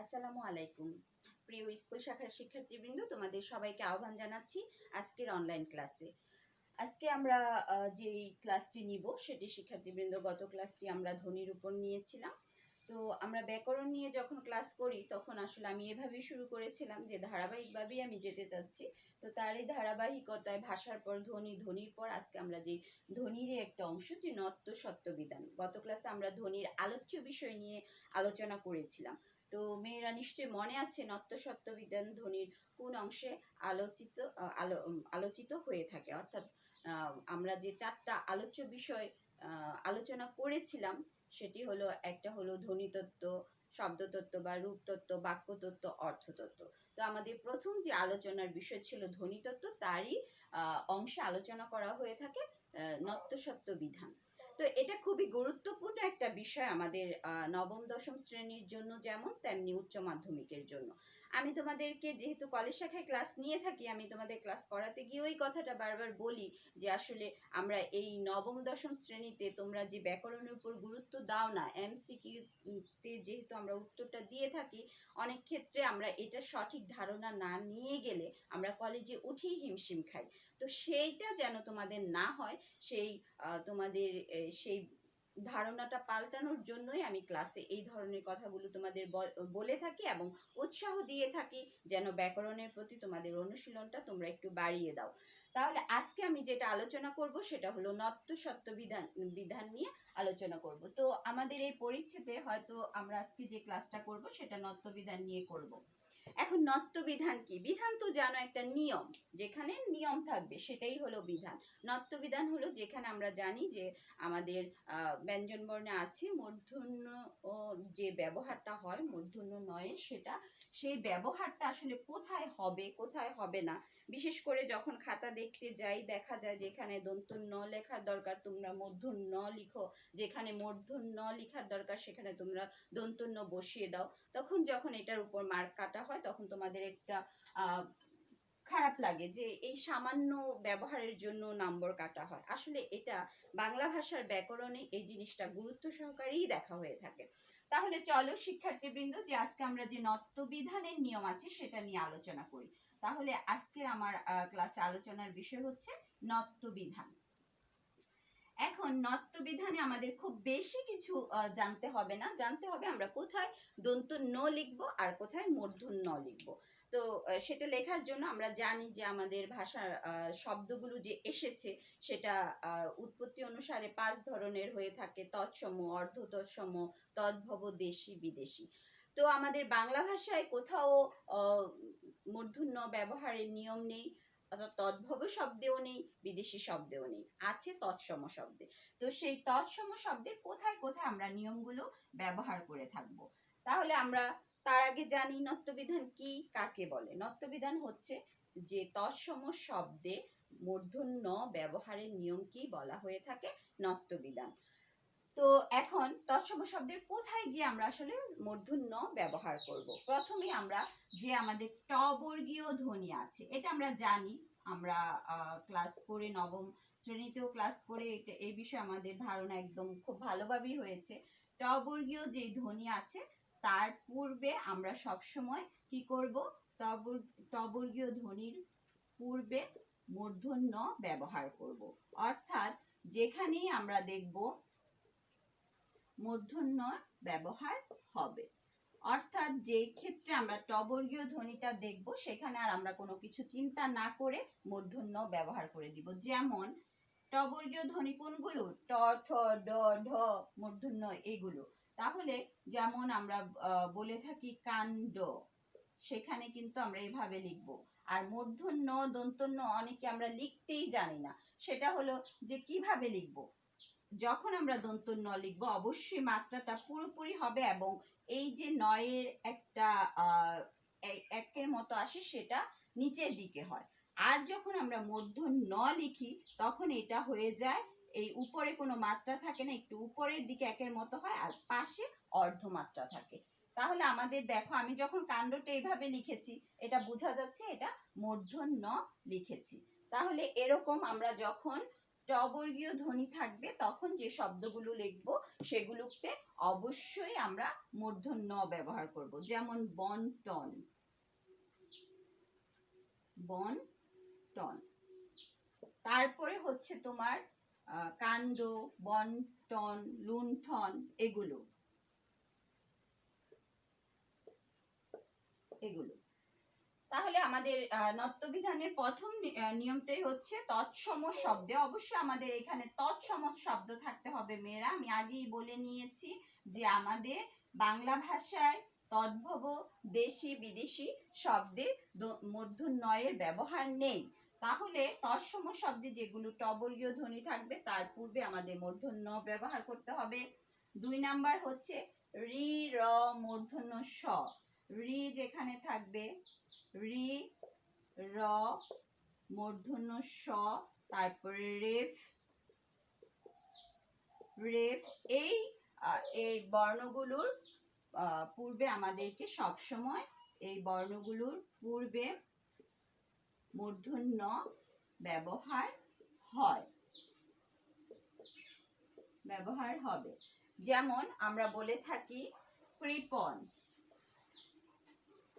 আসসালামু আলাইকুম। প্রিয় স্কুল শাখার শিক্ষার্থীবৃন্দ, তোমাদের সবাইকে আহ্বান জানাচ্ছি আজকের অনলাইন ক্লাসে। আজকে আমরা যেই ক্লাসটি নিব সেটি শিক্ষার্থীবৃন্দ, গত ক্লাসটি আমরা ধ্বনির উপর নিয়েছিলাম। তো আমরা ব্যাকরণ নিয়ে যখন ক্লাস করি তখন আসলে আমি এভাবেই শুরু করেছিলাম যে ধারাবাহিকভাবেই আমি যেতে চাচ্ছি। তো তারই ধারাবাহিকতায় ভাষার পর ধ্বনি, ধ্বনির পর আজকে আমরা যে ধ্বনিরই একটা অংশ, যে নত্য সত্য বিধান। গত ক্লাসে আমরা ধ্বনির আলোচ্য বিষয় নিয়ে আলোচনা করেছিলাম। তো মেয়েরা নিশ্চয়ই মনে আছে নত্য সত্য বিধান ধ্বনির কোন অংশে আলোচিত হয়ে থাকে, অর্থাৎ আমরা যে চারটা আলোচ্য বিষয় আলোচনা করেছিলাম সেটি হলো, একটা হলো ধ্বনিতত্ত্ব, শব্দতত্ত্ব বা রূপতত্ত্ব, বাক্যতত্ত্ব, অর্থতত্ত্ব। তো আমাদের প্রথম যে আলোচনার বিষয় ছিল ধ্বনিতত্ত্ব, তারই অংশে আলোচনা করা হয়ে থাকে নত্য সত্য বিধান। তো এটা খুবই গুরুত্বপূর্ণ একটা বিষয় আমাদের নবম দশম শ্রেণীর জন্য, যেমন তেমনি উচ্চ মাধ্যমিকের জন্য। আমি তোমাদেরকে যেহেতু কলেজ শাখায় ক্লাস নিয়ে থাকি, আমি তোমাদের ক্লাস করাতে গিয়ে ওই কথাটা বারবার বলি যে আসলে আমরা এই নবম দশম শ্রেণীতে তোমরা যে ব্যাকরণের উপর গুরুত্ব দাও না, এমসিকিউতে যেহেতু আমরা উত্তরটা দিয়ে থাকি, অনেক ক্ষেত্রে আমরা এটা সঠিক ধারণা না নিয়ে গেলে আমরা কলেজে উঠেই হিমশিম খাই। তো সেইটা যেন তোমাদের না হয়, সেই তোমাদের সেই ধারণাটা পাল্টানোর জন্যই আমি ক্লাসে এই ধরনের কথাগুলো তোমাদের বলে থাকি এবং উৎসাহ দিয়ে থাকি যেন ব্যাকরণের প্রতি তোমাদের অনুশীলনটা তোমরা একটু বাড়িয়ে দাও। তাহলে আজকে আমি যেটা আলোচনা করব সেটা হলো নত্য সত্য বিধান নিয়ে আলোচনা করব। তো আমাদের এই পরিচ্ছেদে হয়তো আমরা আজকে যে ক্লাসটা করব সেটা নত্য বিধান নিয়ে করব। এখন নত্য বিধান কি? বিধান তো জানো একটা নিয়ম, যেখানে নিয়ম থাকবে সেটাই হলো বিধান। নত্য বিধান হলো যেখানে আমরা জানি যে আমাদের ব্যঞ্জন বর্ণে আছে মূর্ধন্য ও যে ব্যবহারটা হয় মূর্ধন্য নয়ের, সেটা সেই ব্যবহারটা আসলে কোথায় হবে কোথায় হবে না। বিশেষ করে যখন খাতা দেখতে যাই দেখা যায় যেখানে দন্তন্য লেখার দরকার তোমরা মূর্ধন্য লিখো, যেখানে মূর্ধন্য লেখার দরকার সেখানে তোমরা দন্তন্য বসিয়ে দাও। তখন যখন এটার উপর মার্ক কাটা হয় তখন তোমাদের একটা খারাপ লাগে যে এই সামান্য ব্যবহারের জন্য নম্বর কাটা হয়। আসলে এটা বাংলা ভাষার ব্যাকরণে এই জিনিসটা গুরুত্ব সহকারেই দেখা হয়ে থাকে। তাহলে চলো শিক্ষার্থীবৃন্দ, যে আজকে আমরা যে নত্য বিধানের নিয়ম আছে সেটা নিয়ে আলোচনা করি। তাহলে আজকের আমার ক্লাসে আলোচনার বিষয় হচ্ছে নত্য বিধান। এখন নত্য বিধানে আমাদের খুব বেশি কিছু জানতে হবে না, জানতে হবে আমরা কোথায় দন্ত ন লিখবো আর কোথায় মূর্ধন্য ন লিখবো। তো সেটা লেখার জন্য আমরা জানি যে আমাদের ভাষার শব্দগুলো যে এসেছে সেটা উৎপত্তি অনুসারে 5 ধরনের হয়ে থাকে: তৎসম, অর্ধ তৎসম, তদ্ভব, দেশি, বিদেশি। তো আমাদের বাংলা ভাষায় কোথাও মূর্ধন্য ব্যবহারের নিয়ম নেই, অর্থাৎ তদ্ভব শব্দেও নেই, বিদেশি শব্দেও নেই, আছে তৎসম শব্দে। তো সেই তৎসম শব্দের কোথায় কোথায় আমরা নিয়মগুলো ব্যবহার করে থাকব। তাহলে আমরা তার আগে জানি নত্যবিধান কি, কাকে বলে। নত্যবিধান হচ্ছে যে তৎসম শব্দে মূর্ধন্য ব্যবহারের নিয়মকে বলা হয়ে থাকে নত্যবিধান। তো এখন তৎসম শব্দের কোথায় গিয়ে আমরা আসলে মূর্ধন্য ব্যবহার করব। প্রথমে আমরা যে আমাদের ট বর্গীয় ধ্বনি আছে, এটা আমরা জানি, আমরা ক্লাস করে নবম শ্রেণীতেও ক্লাস করে এটা এই বিষয়ে আমাদের ধারণা একদম খুব ভালোভাবেই হয়েছে। ট বর্গীয় যে ধ্বনি আছে তার পূর্বে আমরা সব সময় কি করব, ট বর্গীয় ধ্বনির পূর্বে মূর্ধন্য ব্যবহার করব। অর্থাৎ যেখানেই আমরা দেখব মূর্ধন্য ব্যবহার হবে, অর্থাৎ যে ক্ষেত্রে আমরা টবর্গীয় ধ্বনিটা দেখব সেখানে আর আমরা কোনো কিছু চিন্তা না করে মূর্ধন্য ব্যবহার করে দিব। যেমন টবর্গীয় ধ্বনি কোনগুলো? ট, ঠ, ড, ঢ, মূর্ধন্য এগুলো। তাহলে যেমন আমরা বলে থাকি কাণ্ড, সেখানে কিন্তু আমরা এইভাবে লিখব। আর মূর্ধন্য দন্তন্য অনেকে আমরা লিখতেই জানি না, সেটা হলো যে কিভাবে লিখব। যখন আমরা দন্ত ন লিখবো অবশ্যই মাত্রাটা পুরোপুরি হবে এবং এই যে নয়ের একটা একের মতো আসে সেটা নিচের দিকে হয়। আর যখন আমরা মধ্য ন লিখি তখন এটা হয়ে যায় এই উপরে কোনো মাত্রা থাকে না, একটু উপরের দিকে একের মতো হয় আর পাশে অর্ধমাত্রা থাকে। তাহলে আমাদের দেখো, আমি যখন কাণ্ডটা এইভাবে লিখেছি এটা বোঝা যাচ্ছে এটা মূর্ধন্য লিখেছি। তাহলে এরকম আমরা যখন টবর্গীয় ধ্বনি থাকবে তখন যে শব্দগুলো লিখব সেগুলোতে অবশ্যই আমরা মূর্ধন্য ব্যবহার করব। যেমন বন্টন, বন্টন। তারপরে হচ্ছে তোমার কাণ্ড, বন্টন, লুণ্ঠন, এগুলো। তাহলে আমাদের নত্যবিধানের প্রথম নিয়মটাই হচ্ছে তৎসম শব্দে। অবশ্যই আমাদের এখানে তৎসম শব্দ থাকতে হবে মেয়েরা। আমি আগেই বলে নিয়েছি যে আমাদের বাংলা ভাষায় তদ্ভব দেশি বিদেশি শব্দে মূর্ধন্যয়ের ব্যবহার নেই। তাহলে তৎসম শব্দে যেগুলো টবর্গীয় ধ্বনি থাকবে তার পূর্বে আমাদের মূর্ধন্য ব্যবহার করতে হবে। 2 নাম্বার হচ্ছে রি, র, মূর্ধন্য স। রি যেখানে থাকবে, রি, র, মূর্ধন্য স, তারপরে রেফ, রেফ। এই বর্ণগুলোর পূর্বে আমাদেরকে সবসময় এই বর্ণগুলোর পূর্বে মূর্ধন্য ব্যবহার হবে। যেমন আমরা বলে থাকি কৃপণ,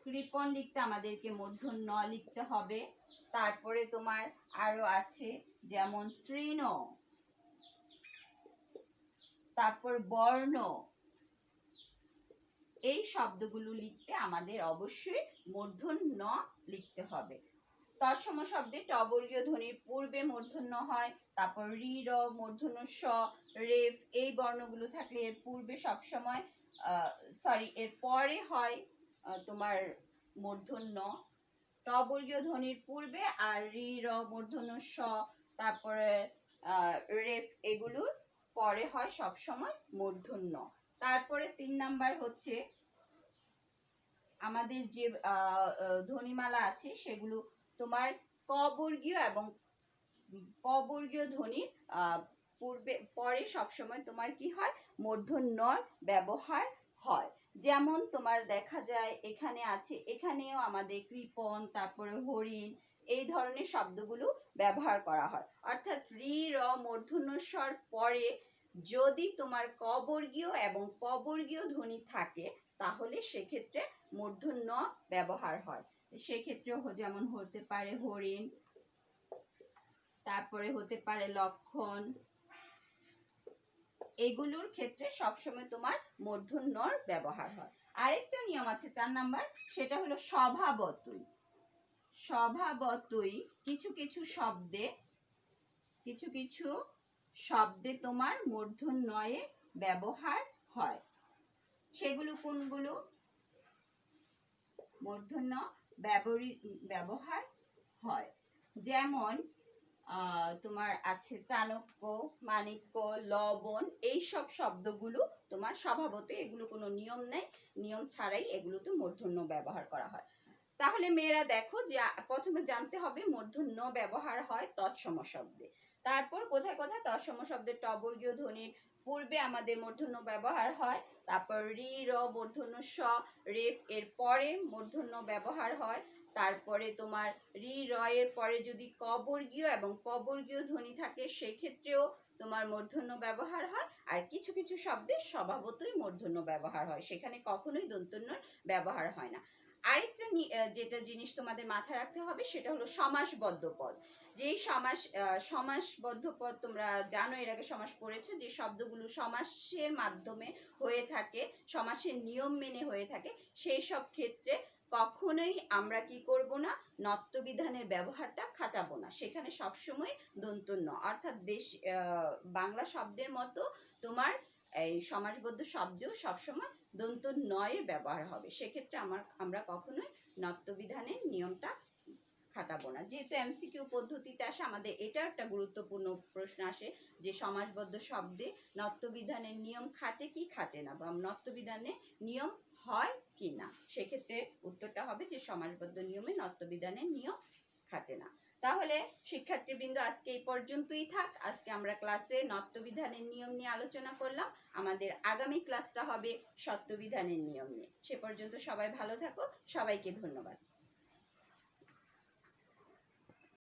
কৃপণ লিখতে আমাদেরকে মূর্ধন্য লিখতে হবে। তারপরে তোমার আরো আছে যেমন তৃণ, তারপর বর্ণ। এই শব্দগুলো লিখতে আমাদের অবশ্যই মূর্ধন্য লিখতে হবে। তৎসম শব্দে টবর্গীয় ধ্বনির পূর্বে মূর্ধন্য হয়, তারপর রি, র, মূর্ধন্য স, রেফ। এই বর্ণগুলো থাকলে এর পূর্বে সবসময় এর পরে হয় তোমার মূর্ধন্য। টবর্গীয় ধ্বনির পূর্বে আর রি, র, মূর্ধন্য স, তারপরে রেফ, এগুলোর পরে হয় সবসময় মূর্ধন্য। তারপরে 3 নাম্বার হচ্ছে আমাদের যে ধ্বনিমালা আছে সেগুলো তোমার ক বর্গীয় এবং প বর্গীয় ধ্বনির পরে সবসময় তোমার কি হয়, মূর্ধন্যর ব্যবহার হয়। যেমন তোমার দেখা যায় এখানে আছে, এখানেও আমাদের কৃপণ, তারপরে হরিণ, এই ধরনের শব্দগুলো ব্যবহার করা হয়। অর্থাৎ রি, র, মূর্ধন্য স্বর পরে যদি তোমার ক বর্গীয় এবং প বর্গীয় ধ্বনি থাকে তাহলে সেক্ষেত্রে মূর্ধন্য ব্যবহার হয়। সেক্ষেত্রে যেমন হতে পারে হরিণ, তারপরে হতে পারে লক্ষণ। এগুলোর ক্ষেত্রে সবসময় তোমার মূর্ধন্যর ব্যবহার হয়। আরেকটা নিয়ম আছে 4 নাম্বার, সেটা হলো স্বভাবতই। স্বভাবতই কিছু কিছু শব্দে তোমার মূর্ধন্যয়ে ব্যবহার হয়। সেগুলো কোনগুলো? মূর্ধন্য ব্যবহার হয়। যেমন তোমার আছে চাণক্য, মাণিক্য, লবণ। এই সব শব্দগুলো তোমার স্বভাবতই, এগুলো কোনো নিয়ম নেই, নিয়ম ছাড়াই এগুলোতে মূর্ধন্য ব্যবহার করা হয়। তাহলে মেয়েরা দেখো যে প্রথমে জানতে হবে মূর্ধন্য ব্যবহার হয় তৎসম শব্দে। তারপর কোথায় কোথায় তৎসম শব্দের টবর্গীয় ধ্বনির পূর্বে আমাদের মূর্ধন্য ব্যবহার হয়, তারপর রি, র, মূর্ধন্য স, রেফ এর পরে মূর্ধন্য ব্যবহার হয়, তারপরে তোমার রি, র এর পরে যদি ক বর্গীয় এবং প বর্গীয় ধ্বনি থাকে সেই ক্ষেত্রেও তোমার মূর্ধন্য ব্যবহার হয়। আর কিছু কিছু শব্দে স্বভাবতই মূর্ধন্য ব্যবহার হয়, সেখানে কখনোই দন্তন্যর ব্যবহার হয় না। আরেকটা যেটা জিনিস তোমাদের মাথায় রাখতে হবে সেটা হলো সমাসবদ্ধ পদ। যেই সমাসবদ্ধ পদ তোমরা জানো, এর আগে সমাস পড়েছো, যে শব্দগুলো সমাসের মাধ্যমে হয়ে থাকে, সমাসের নিয়ম মেনে হয়ে থাকে, সেই সব ক্ষেত্রে কখনোই আমরা কি করব না, নত্যবিধানের ব্যবহারটা খাটাবো না। সেখানে সবসময় দন্তন্য, অর্থাৎ বাংলা শব্দের মতো তোমার এই সমাসবদ্ধ শব্দেও সবসময় দন্ত নয়ের ব্যবহার হবে। সেক্ষেত্রে আমরা কখনোই নত্যবিধানের নিয়মটা খাটাবো না। যেহেতু এমসিকিউ পদ্ধতিতে আসে, আমাদের এটা একটা গুরুত্বপূর্ণ প্রশ্ন আসে যে সমাসবদ্ধ শব্দে নত্যবিধানের নিয়ম খাটে কি খাটে না, বা নত্যবিধানের নিয়ম হয় কি না। সেক্ষেত্রে উত্তরটা হবে যে সমাসবদ্ধ নিয়মে নত্যবিধানের নিয়ম খাটে না। তাহলে শিক্ষার্থীবৃন্দ আজকে এই পর্যন্তই থাক। আজকে আমরা ক্লাসে নত্যবিধানের নিয়ম নিয়ে আলোচনা করলাম। আমাদের আগামী ক্লাসটা হবে সত্যবিধানের নিয়ম নিয়ে। সে পর্যন্ত সবাই ভালো থাকো, সবাইকে ধন্যবাদ।